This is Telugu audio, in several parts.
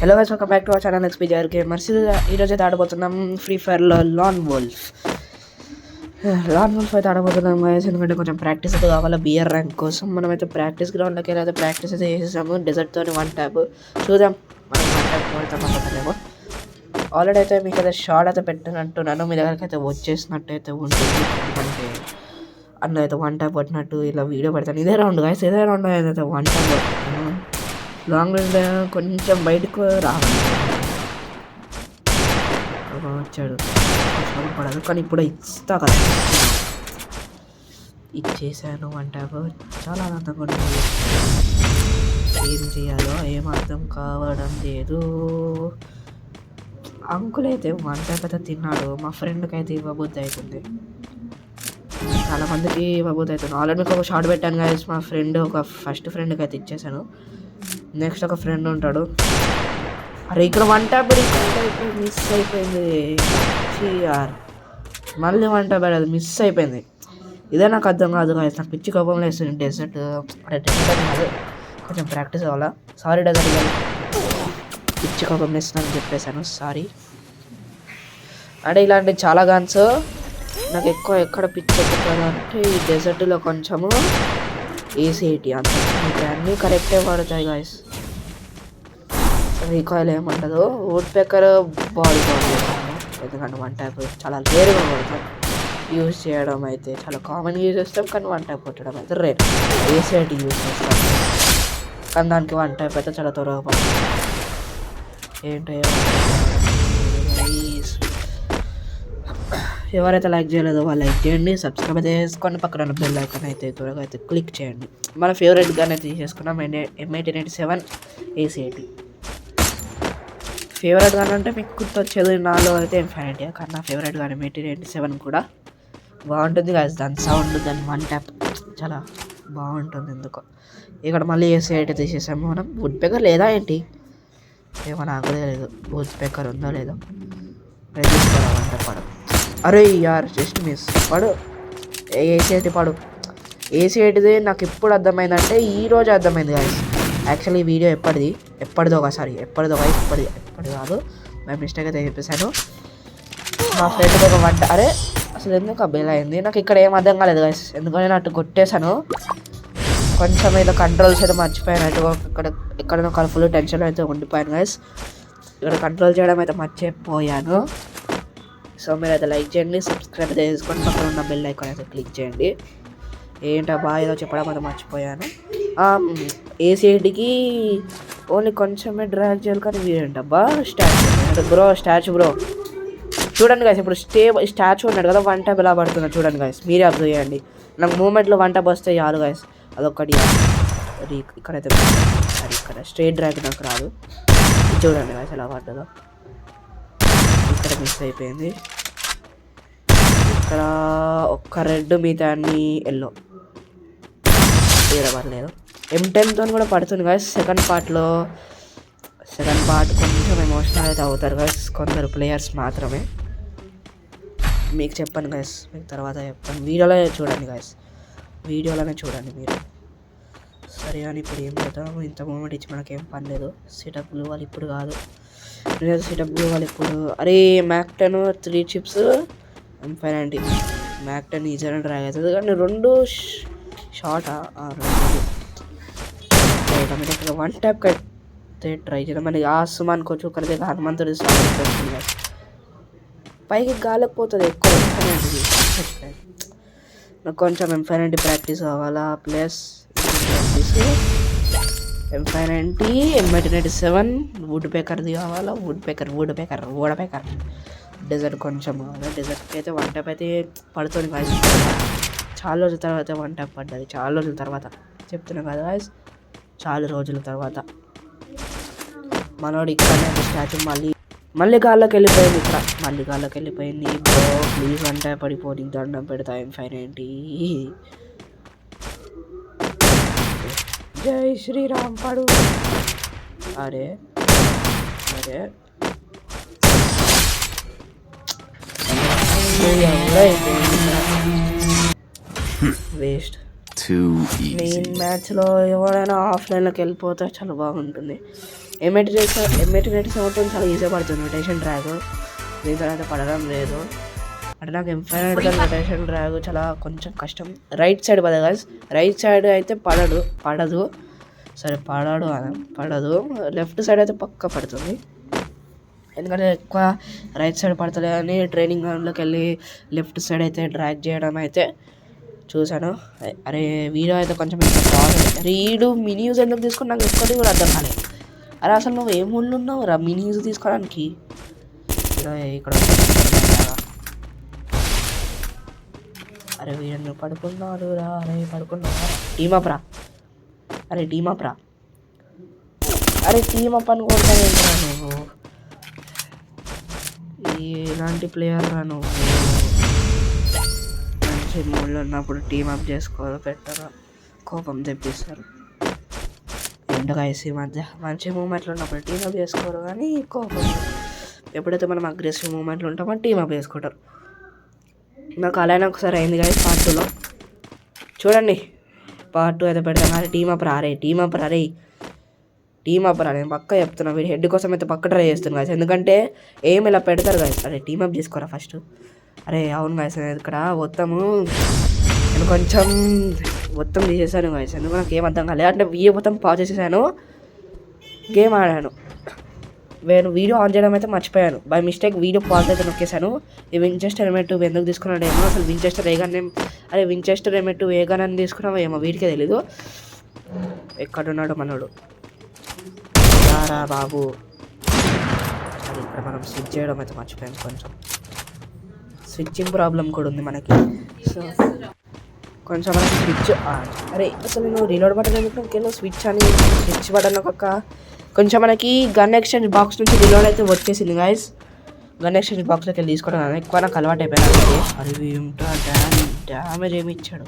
Hello guys, welcome back to our channel ఎక్స్పీజర్ గేమర్స్. ఈరోజు అయితే ఆడబోతున్నాం ఫ్రీ ఫైర్లో లాన్ వోల్ఫ్ అయితే ఆడబోతున్నాం గైస్. ఎందుకంటే కొంచెం ప్రాక్టీస్ అయితే కావాలి బియర్ ర్యాంక్ కోసం. మనమైతే ప్రాక్టీస్ గ్రౌండ్లోకి అయితే ప్రాక్టీస్ అయితే చేసేసాము. డెజర్ట్తో 1 ట్యాప్ చూద్దాం మనం 1 ట్యాప్ కొడతామో. ఆల్రెడీ అయితే మీకు అయితే షార్ట్ అయితే పెట్టినట్టున్నాను, మీ దగ్గరికి అయితే వచ్చేసినట్టు అయితే ఉంటుంది. ఎందుకంటే అన్న అయితే 1 ట్యాప్ కొట్టినట్టు ఇలా వీడియో పెడతాను. ఇదే రౌండ్ గైస్, ఇదే రౌండ్ అయితే 1 ట్యాప్ కొట్టాను. లాంగ్ రేంజ్ కొంచెం బయటకు రావాలి వచ్చాడు, పడదు కానీ ఇప్పుడు ఇస్తా కదా. ఇచ్చేసాను 1 ట్యాప్. చాలా ఆనందంగా ఉంటుంది. ఏం చేయాలో ఏం అర్థం కావడం లేదు. అంకుల్ అయితే 1 ట్యాప్ అయితే తిన్నాడు. మా ఫ్రెండ్కి అయితే ఇవ్వబుద్ధి అవుతుంది, చాలా మందికి ఇవ్వబుద్ధి అవుతుంది. ఆల్రెడీ మీకు ఒక షార్ట్ పెట్టాను కదా, మా ఫ్రెండ్ ఫస్ట్ ఫ్రెండ్కి అయితే ఇచ్చేసాను. నెక్స్ట్ ఒక ఫ్రెండ్ ఉంటాడు. అరే ఇక్కడ 1 ట్యాప్ మిస్ అయిపోయింది. మళ్ళీ 1 ట్యాప్ అది మిస్ అయిపోయింది. ఇదే నాకు అర్థం కాదు కాదు, నాకు పిచ్చి కోపంలో వేస్తుంది. డెజర్ట్ కాదు, కొంచెం ప్రాక్టీస్ అవ్వాలా. సారీ డెజర్ట్ కాదు, పిచ్చి కోపంలో వేస్తున్నాను చెప్పేశాను, సారీ. అంటే ఇలాంటి చాలా గన్స్ నాకు ఎక్కువ ఎక్కడ పిచ్చి ఎక్కుతుంది అంటే ఈ డెజర్ట్లో కొంచెము AC80 అంత అన్నీ కరెక్టే పడతాయి గాయస్. రీకాయిల్ ఏమంటదో వుడ్ పెక్కర్ బాడీ ఎందుకంటే 1 ట్యాప్ చాలా రేర్గా పడతాం. యూజ్ చేయడం అయితే చాలా కామన్ యూజ్ చేస్తాం, కానీ 1 ట్యాప్ కొట్టడం అయితే రేర్. AC80 యూజ్ చేస్తాం, కానీ దానికి 1 ట్యాప్ అయితే చాలా త్వరగా పడుతుంది. ఏంటో ఎవరైతే లైక్ చేయలేదో వాళ్ళు లైక్ చేయండి, సబ్స్క్రైబ్ అయితే చేసుకోండి. పక్కన బెల్ ఐకాన్ అయితే త్వరగా అయితే క్లిక్ చేయండి. మన ఫేవరెట్ గన్ అయితే తీసేసుకున్నాం, M1897 AC80. ఫేవరెట్ గన్ అంటే మీకు గుర్తొచ్చేది నాలో అయితే M590, కానీ నా ఫేవరెట్ గన్ M1897 కూడా బాగుంటుంది గాయస్. దాని సౌండ్, దాని 1 ట్యాప్ చాలా బాగుంటుంది ఎందుకో. ఇక్కడ మళ్ళీ AC80 తీసేసాము మనం. వుడ్ పెక్కర్ లేదా ఏంటి ఏమో నాకు తెలియదు, వుడ్ పెక్కర్ ఉందో లేదో. తీసుకోవాలంటే పడు. అరే యార్ జస్ట్ మిస్. పడు AC80 పడు. AC80 నాకు ఎప్పుడు అర్థమైందంటే ఈరోజు అర్థమైంది గాయస్. యాక్చువల్లీ ఈ వీడియో ఎప్పటిదో ఎప్పటిది కాదు, మేము మిస్టేక్ అయితే చెప్పేశాను. మా ఫ్రెండ్కి ఒక 1 అరే అసలు ఎందుకు అబ్బేలా అయింది నాకు ఇక్కడ ఏం అర్థం కాలేదు గాయస్. ఎందుకంటే నేను అటు కొట్టేశాను, కొంచెం ఏదో కంట్రోల్స్ అయితే మర్చిపోయాను. ఎక్కడో ఫుల్ టెన్షన్ అయితే ఉండిపోయాను గాయస్. ఇక్కడ కంట్రోల్ చేయడం అయితే మర్చిపోయాను. సో మీరు అయితే లైక్ చేయండి, సబ్స్క్రైబ్ చేసుకొని పక్కన ఉన్న బెల్ ఐకాన్ అయితే క్లిక్ చేయండి. ఏంటబ్బా ఏదో చెప్పడం అయితే మర్చిపోయాను. AC80కి ఓన్లీ కొంచెమే డ్రాగ్ చేయాలి, కానీ ఏంటబ్బా స్టాచ్యూ బ్రో చూడండి గాయస్. ఇప్పుడు స్టాచ్యూ ఉన్నాడు కదా, 1 ట్యాప్ ఎలా పడుతున్నాడు చూడండి గాయస్, మీరే అబ్జర్వ్ చేయండి. నాకు మూమెంట్లో 1 ట్యాప్ వస్తే చాలు గాయస్, అదొక్కటి. అది ఇక్కడైతే అది ఇక్కడ స్ట్రేట్ డ్రాగ్ నాకు రాదు. చూడండి గాయస్ ఎలా పడ్డదో. ఇక్కడ మిస్ అయిపోయింది, ఇక్కడ ఒక్క రెడ్ మిగతా అన్ని ఎల్లో. పర్లేదు, M10తో కూడా పడుతుంది గాయస్. సెకండ్ పార్ట్ కొంచెం ఎమోషనల్ అయితే అవుతారు గాయస్ కొందరు ప్లేయర్స్ మాత్రమే. మీకు చెప్పాను గాయస్, మీకు తర్వాత చెప్తాను. వీడియోలోనే చూడండి మీరు. సరే అని ఇప్పుడు ఏం చేద్దాం, ఇంత మూమెంట్ ఇచ్చి మనకేం పని లేదు. సెటప్లు వాళ్ళు ఇప్పుడు కాదు, సెటప్లు వాళ్ళు ఇప్పుడు. అరే మ్యాక్-10 3 చిప్స్ M590 మ్యాక్-10 ఈజీగా డ్రాగ్ అవుతుంది, కానీ 2 షార్టా 1 ట్యాప్ అయితే ట్రై చేద్దాం. మనకి ఆసం అనుకోవచ్చు, ఒకరిదే హనుమంతుడి సాగుతుంది, పైకి గాలిపోతుంది ఎక్కువ. నాకు కొంచెం M590 ప్రాక్టీస్ అవ్వాలా, ప్లస్ M590 M1897 వుడ్ పెక్కర్ది కావాలా. వుడ్ పెక్కర్ డెజర్ట్ కొంచెం కావాలి. డెజర్ట్కి అయితే 1 ట్యాప్ అయితే పడుతుంది గాయస్. చాలా రోజుల తర్వాత 1 ట్యాప్ పడ్డది, చాలా రోజుల తర్వాత చెప్తున్నాను కదా గాయస్, చాలా రోజుల తర్వాత. మనోడు ఇక్కడ స్టాచ్యూ మళ్ళీ గాల్లోకి వెళ్ళిపోయింది. బ్రో ప్లీజ్ 1 ట్యాప్ పడిపోయి దండం పెడతా. M590 జై శ్రీరామ్ పడు. అరే వేస్ట్. మెయిన్ మ్యాచ్లో ఎవరైనా ఆఫ్లైన్లోకి వెళ్ళిపోతే చాలా బాగుంటుంది. M89 అవుతుంది చాలా ఈజీగా పడుతుంది రొటేషన్ డ్రాగ్. దీని తర్వాత పడడం లేదు అంటే నాకు M500 రొటేషన్ డ్రాగ్ చాలా కొంచెం కష్టం. రైట్ సైడ్ పడదు గైస్, రైట్ సైడ్ అయితే పడదు సరే పడదు. లెఫ్ట్ సైడ్ అయితే పక్క పడుతుంది ఎందుకంటే ఎక్కువ రైట్ సైడ్ పడుతుంది అని ట్రైనింగ్ గ్రౌండ్లోకి వెళ్ళి లెఫ్ట్ సైడ్ అయితే డ్రాగ్ చేయడం అయితే చూశాను. అరే వీడియో అయితే కొంచెం రీడు మినీ యూజ్ ఎందుకు తీసుకుని నాకు ఎక్కడికి కూడా అర్థం కాలేదు. అరే అసలు నువ్వు ఏం ఊళ్ళు ఉన్నావు రా మినీ యూజ్ తీసుకోవడానికి? ఇక్కడ అరే వీడు పడుకున్నాడు రా, అరే పడుకున్నావా? టీమప్ రా, అరే టీమప్ అనుకుంటాను నువ్వు. ఇలాంటి ప్లేయర్ రా నువ్వు. మంచి మూడ్లో ఉన్నప్పుడు టీమప్ చేసుకోవాలి, పెట్టరా కోపం తెప్పిస్తారు. ఎందుకు ఈ మధ్య మంచి మూమెంట్లు ఉన్నప్పుడు టీమప్ చేసుకోరు కానీ కోపం ఎప్పుడైతే మనం అగ్రెసివ్ మూమెంట్లు ఉంటామో టీమప్ చేసుకుంటారు. నాకు అలానే ఒకసారి అయింది కానీ పార్ట్ 2లో చూడండి. పార్ట్ 2 అయితే పెడతాను కానీ టీమప్ రా నేను పక్క చెప్తున్నా. వీడు హెడ్ కోసం అయితే పక్క ట్రై చేస్తున్నాను గాయస్, ఎందుకంటే ఏం ఇలా పెడతారు గాయస్. అరే టీమప్ చేసుకోరా ఫస్ట్. అరే అవును గాయస్, ఇక్కడ నేను కొంచెం తీసేసాను గాయస్, ఎందుకు నాకు ఏం అర్థం కాలేదు. అంటే వీడియో మొత్తం పాజ్ చేసేసాను, గేమ్ ఆడాను. నేను వీడియో ఆన్ చేయడం అయితే మర్చిపోయాను, బై మిస్టేక్ వీడియో పాజ్ అయితే నొక్కేసాను. ఈ వించెస్టర్ M2 ఎందుకు తీసుకున్నాడు ఏమో, అసలు వించెస్టర్ M2 ఏ గన్ అని తీసుకున్నామో ఏమో వీడికే తెలీదు. ఎక్కడున్నాడు మనోడు రా బాబు. అది ఇక్కడ మనం స్విచ్ చేయడం అయితే మర్చిపోయాను, కొంచెం స్విచ్చింగ్ ప్రాబ్లం కూడా ఉంది మనకి. సో కొంచెం మనకి స్విచ్ అరే అసలు నేను రీలోడ్ బటన్ ఎందుకు స్విచ్ బటన్ ఒక కొంచెం మనకి గన్ ఎక్స్చేంజ్ బాక్స్ నుంచి రీలోడ్ అయితే వచ్చేసింది గాయస్. గన్ ఎక్స్చేంజ్ బాక్స్లోకి వెళ్ళి తీసుకోవడం ఎక్కువ నాకు అలవాటు అయిపోయినా. అరే ఏమిటో డ్యామేజ్ ఏమి ఇచ్చాడు.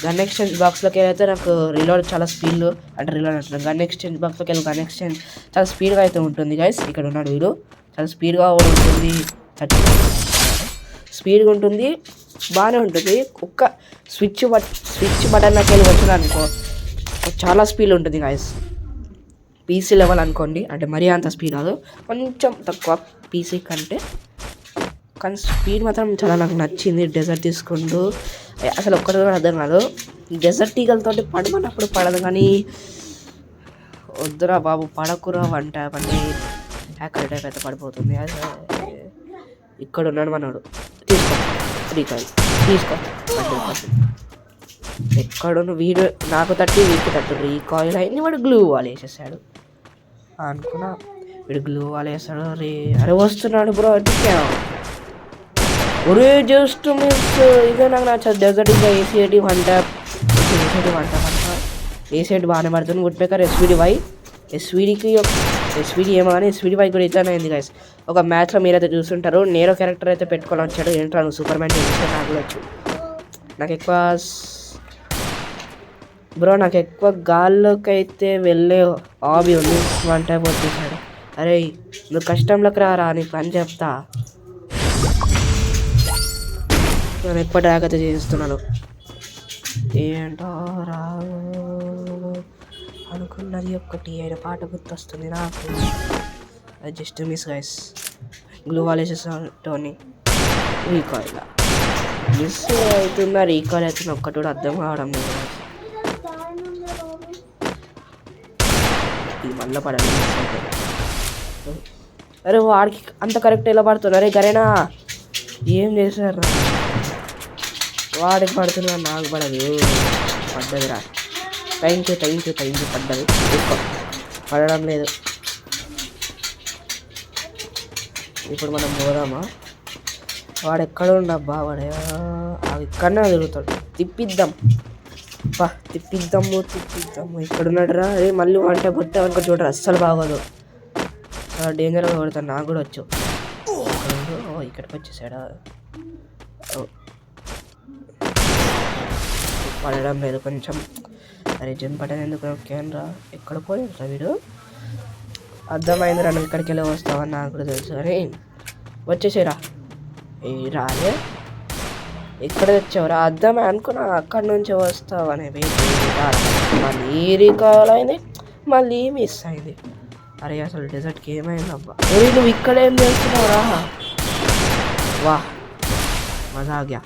గన్ ఎక్స్చేంజ్ బాక్స్లోకి వెళ్ళైతే నాకు రీలోడ్ చాలా స్పీడ్ అంటే రీలోడ్ అంటున్నాను, గన్ ఎక్స్చేంజ్ బాక్స్లోకి వెళ్ళి గన్ ఎక్స్చేంజ్ చాలా స్పీడ్గా అయితే ఉంటుంది గాయస్. ఇక్కడ ఉన్నాడు వీడు, చాలా స్పీడ్గా ఉంటుంది, స్పీడ్గా ఉంటుంది, బాగానే ఉంటుంది. ఒక్క స్విచ్ బటన్లోకి వెళ్ళి వచ్చిందనుకో చాలా స్పీడ్ ఉంటుంది గాయస్. పీసీ లెవెల్ అనుకోండి, అంటే మరీ అంత స్పీడ్ కాదు, కొంచెం తక్కువ పీసీ కంటే, కానీ స్పీడ్ మాత్రం చాలా నాకు నచ్చింది. డెజర్ట్ తీసుకుంటూ అసలు ఒక్కటి కూడా అర్థం కాదు. డెజర్ట్ ఈగలతో పడమన్నప్పుడు పడదు కానీ వద్దురా బాబు పడకురా వంట అంటే హ్యాకర్ టైప్ అయితే పడిపోతుంది. ఇక్కడ ఉన్నాడు మనోడు, తీసుకో 3 కాయలు తీసుకో. ఎక్కడున్న వీడు నాకు 30 వీడికి 30 ఈ కాయిల్ అయింది. వాడు గ్లూ వాల్ వేసేసాడు అనుకున్నా, వీడు గ్లూ వాల్ వేస్తాడు. అరే వస్తున్నాడు బ్రో, ఒరే జస్ట్ మిస్. ఇదే నాకు నచ్చదు డెజర్ట్. ఇంకా AC80 1 ట్యాప్ AC80 బాగానే పడుతుంది. వుడ్ పేకర్ ఎస్వీడీ ఏమో కానీ ఎస్వీడీ కూడా ఇట్లానే అయింది గైస్. ఒక మ్యాచ్లో మీరైతే చూస్తుంటారు, నేరో క్యారెక్టర్ అయితే పెట్టుకొని వచ్చాడు. ఏంట్రా నువ్వు సూపర్ మ్యాన్ నాకు కూడా వచ్చు. నాకు ఎక్కువ గాల్లోకి అయితే వెళ్ళే హాబీ ఉంది. 1 ట్యాప్ వచ్చేసాడు. అరే నువ్వు కష్టంలోకి రా, నీ పని చెప్తా. నేను ఎక్కువ డ్రాగ్ అయితే చేస్తున్నాను. ఏంటో రా అనుకున్నది ఒక్కటి అయిన పాట గుర్తొస్తుంది నాకు. అది just miss guys. Glue wall వేసేసాను టోనీ. రీకాయిల్ మిస్ అవుతున్నా, రీకాయిల్ అవుతున్నా, ఒక్కటి కూడా అర్థం కావడం లేదు. ఇది మళ్ళీ పడాలి. అరే వాడికి అంత కరెక్ట్ ఎలా పడుతుంది? అరే గరేనా ఏం చేశారు? వాడికి పడుతున్నా, నాకు పడదు. పడ్డదిరా, థ్యాంక్ యూ పడ్డది. పడడం లేదు. ఇప్పుడు మనం పోదామా? వాడు ఎక్కడ ఉండబ్బా, వాడు ఇక్కడనే తిరుగుతాడు. తిప్పిద్దాము. ఇక్కడున్నాడు రా. అదే మళ్ళీ వంట కొట్టామనుకో చూడరా, అస్సలు బాగోదు. డేంజర్గా కొడతాను, నాకు కూడా వచ్చు. ఇక్కడికి వచ్చేసాడా? పడడం లేదు కొంచెం. అరే జంప్ బటన్ ఎందుకు నొక్కానురా? ఎక్కడ పోయాడురా వీడు? అర్థమైందిరా నువ్వు ఇక్కడికి వెళ్ళి వస్తావని నాకు కూడా తెలుసు. అరే వచ్చేసేరా. రాలే, ఎక్కడ తెచ్చావురా? అర్థమే అనుకున్నా అక్కడి నుంచి వస్తావని. మళ్ళీ రీకాల్ అయింది, మళ్ళీ మిస్ అయింది. అరే అసలు డెజర్ట్కి ఏమైందబ్బా? అరే నువ్వు ఇక్కడ ఏం చేస్తున్నావురా? వా మజా ఆగ్యా.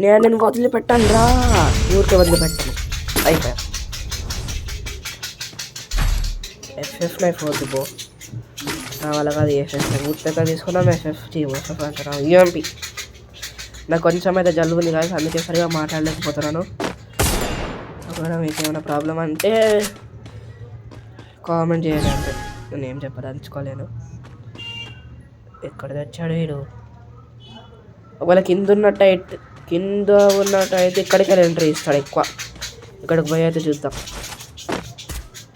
నేను వదిలిపెట్టాను రా, ఊరికే వదిలిపెట్టాను. అయిపోయా. ఎఫ్ఎఫ్ నైఫ్ వద్దు బో, నా వల్ల కాదు. ఎఫ్ఎఫ్ ఊరికే తీసుకున్నాం. ఎఫ్ఎఫ్ అంటున్నాం. యూఎంపీ నాకు కొంచెం అయితే జలుబు ఉంది కాదు, అందుకే సరిగా మాట్లాడలేకపోతున్నాను. ఒకవేళ మీకు ఏమైనా ప్రాబ్లం అంటే కామెంట్ చేయాలి, అంటే నేను ఏం చెప్పదలుచుకోలేను. ఎక్కడ తెచ్చాడు వీడు? ఒకవేళ కింద ఉన్నట్టయితే ఇక్కడికి ఎంట్రీ ఇస్తాడు ఎక్కువ. ఇక్కడికి పోయి అయితే చూద్దాం.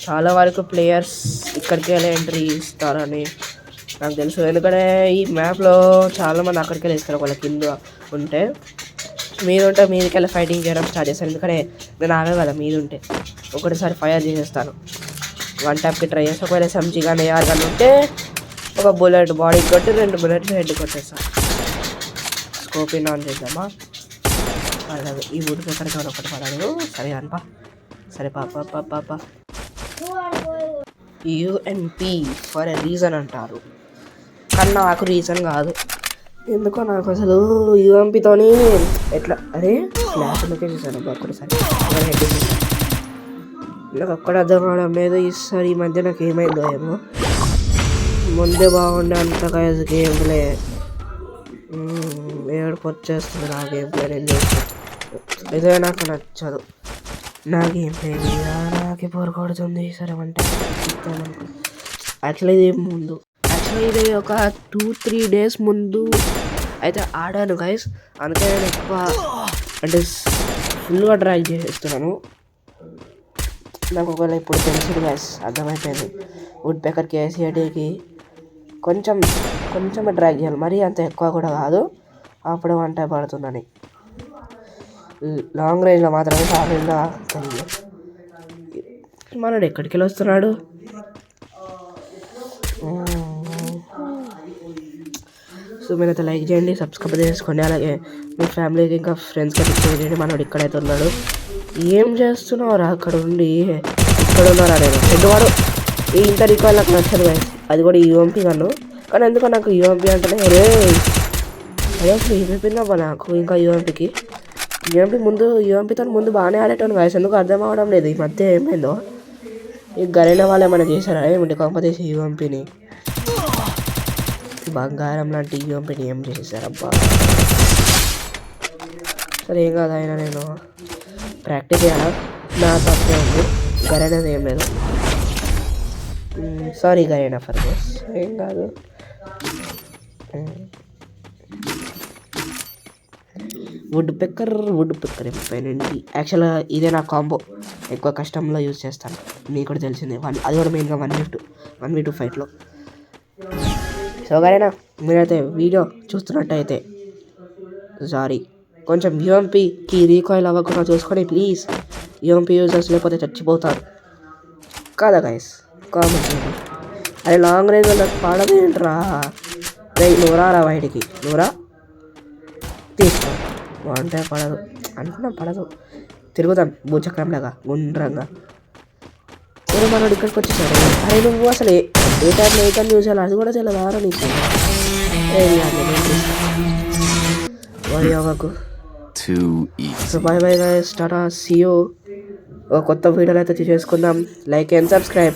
చాలా వరకు ప్లేయర్స్ ఇక్కడికి వెళ్ళి ఎంట్రీ ఇస్తారని నాకు తెలుసు, ఎందుకంటే ఈ మ్యాప్లో చాలామంది అక్కడికి వెళ్ళి ఇస్తారు. ఒకవేళ కింద ఉంటే, మీద ఉంటే మీదకెళ్ళి ఫైటింగ్ చేయడం స్టార్ట్ చేస్తాను. ఎందుకంటే నేను ఆగే కదా, మీద ఉంటే ఒకటిసారి ఫైర్ చేసేస్తాను. 1 ట్యాప్కి ట్రై చేస్తాను. ఒకవేళ SMG కానీ AR కానీ ఉంటే ఒక బుల్లెట్ బాడీకి కొట్టి 2 బుల్లెట్లు హెడ్ కొట్టేస్తాను. స్కోప్ ఆన్ చేద్దామా? ఈ వుడ్ ఎక్కడికి ఒకటి పడాడు. సరే అనిపా, సరే పాప. యూఎంపీ ఫర్ ఎ రీజన్ అంటారు, కానీ నాకు రీజన్ కాదు. ఎందుకో నాకు అసలు యూఎంపీతోని ఎట్లా అరే ఫ్లాష్ చూసాను ఒక్కసారి. నాకు అక్కడ అర్థం కావడం లేదు. ఈసారి ఈ మధ్య నాకు ఏమైందో ఏమో. ముందే బాగుండే అంత గేమ్లే ఏడుపు వచ్చేస్తుంది. నా గేమ్ ప్లే నేను చేస్తాను, ఇదే నాకు నచ్చదు. నా గేమ్ ప్లే నాకే బోర్ కొడుతుంది. సరే అంటే యాక్చువల్లీ ఇది ఒక 2-3 డేస్ ముందు అయితే ఆడాను గైస్. అందుకే నేను ఎక్కువ అంటే ఫుల్గా డ్రాగ్ చేసేస్తున్నాను. నాకు ఒకవేళ ఇప్పుడు తెలిసింది గైస్, అర్థమైపోయింది. వుడ్ పెకర్కి ACADకి కొంచెం డ్రాగ్ చేయాలి, మరీ అంత ఎక్కువ కూడా కాదు. అప్పుడు 1 టైప్ పడుతుందని. లాంగ్ రేంజ్లో మాత్రమే సాఫీగా తెలియదు. మనడు ఎక్కడికి వెళ్ళి వస్తున్నాడు? సో మీరైతే లైక్ చేయండి, సబ్స్క్రైబ్ చేసుకోండి, అలాగే మీ ఫ్యామిలీకి ఇంకా ఫ్రెండ్స్కి షేర్ చేయండి. మనోడు ఇక్కడైతే ఉన్నాడు. ఏం చేస్తున్నావురా అక్కడ ఉండి? ఇక్కడ ఉన్నారా? నేను ఎందువాడు ఈ ఇంత రికార్డ్ నాకు నచ్చదు గైస్. అది కూడా యూఎంపీ కన్ను, కానీ ఎందుకో నాకు యూఎంపీ అంటేనే అదే అసలు ఏమైపోయిందబ్బా నాకు. ఇంకా యూఎంపీతో ముందు బాగానే ఆడేటాను గైస్, ఎందుకు అర్థం అవ్వడం లేదు ఈ మధ్య ఏమైందో. ఈ గరైన వాళ్ళు ఏమైనా చేశారా ఏమిటి? కాంపతీసి యూఎంపీని బంగారం లాంటి యూఎంపీని ఏం చేసేసారబ్బా. సరే ఏం కాదు, అయినా నేను ప్రాక్టీస్ చేయాలా? నా తప్పే ఉంది, గరైనది ఏం లేదు. సారీ గరైనా ఫర్ దిస్, ఏం కాదు. వుడ్ పెక్కర్ పైనండి. యాక్చువల్గా ఇదే నా కాంబో, ఎక్కువ కష్టంలో యూజ్ చేస్తాను. మీకు కూడా తెలిసిందే, అది కూడా మెయిన్గా 1v2 ఫైట్లో. సో గరైనా మీరైతే వీడియో చూస్తున్నట్టయితే సారీ, కొంచెం యూఎంపీకి రీకాయిల్ అవ్వకుండా చూసుకొని ప్లీజ్. యూఎంపీ యూజర్స్ లేకపోతే చచ్చిపోతారు కదా గైస్, కామెంట్ చేయండి. అరే లాంగ్ రేంజ్ నాకు పాడదేంట్రా? నువ్వురా బయటికి, నువ్వురా తీసుకో. అంటే పడదు. తిరుగుతాం భూచక్రం లాగా గుండ్రంగా. నేను మనోడు ఇక్కడికి వచ్చేసాడు. అరే నువ్వు అసలు ఏ టైంలో ఏ టైం చూసాను అది కూడా తెలియదారా నీకు? అవ్వకు. సో బై గైస్, టాటా, సీ యూ. ఒక కొత్త వీడియోలో అయితే చేసుకుందాం. Like and subscribe.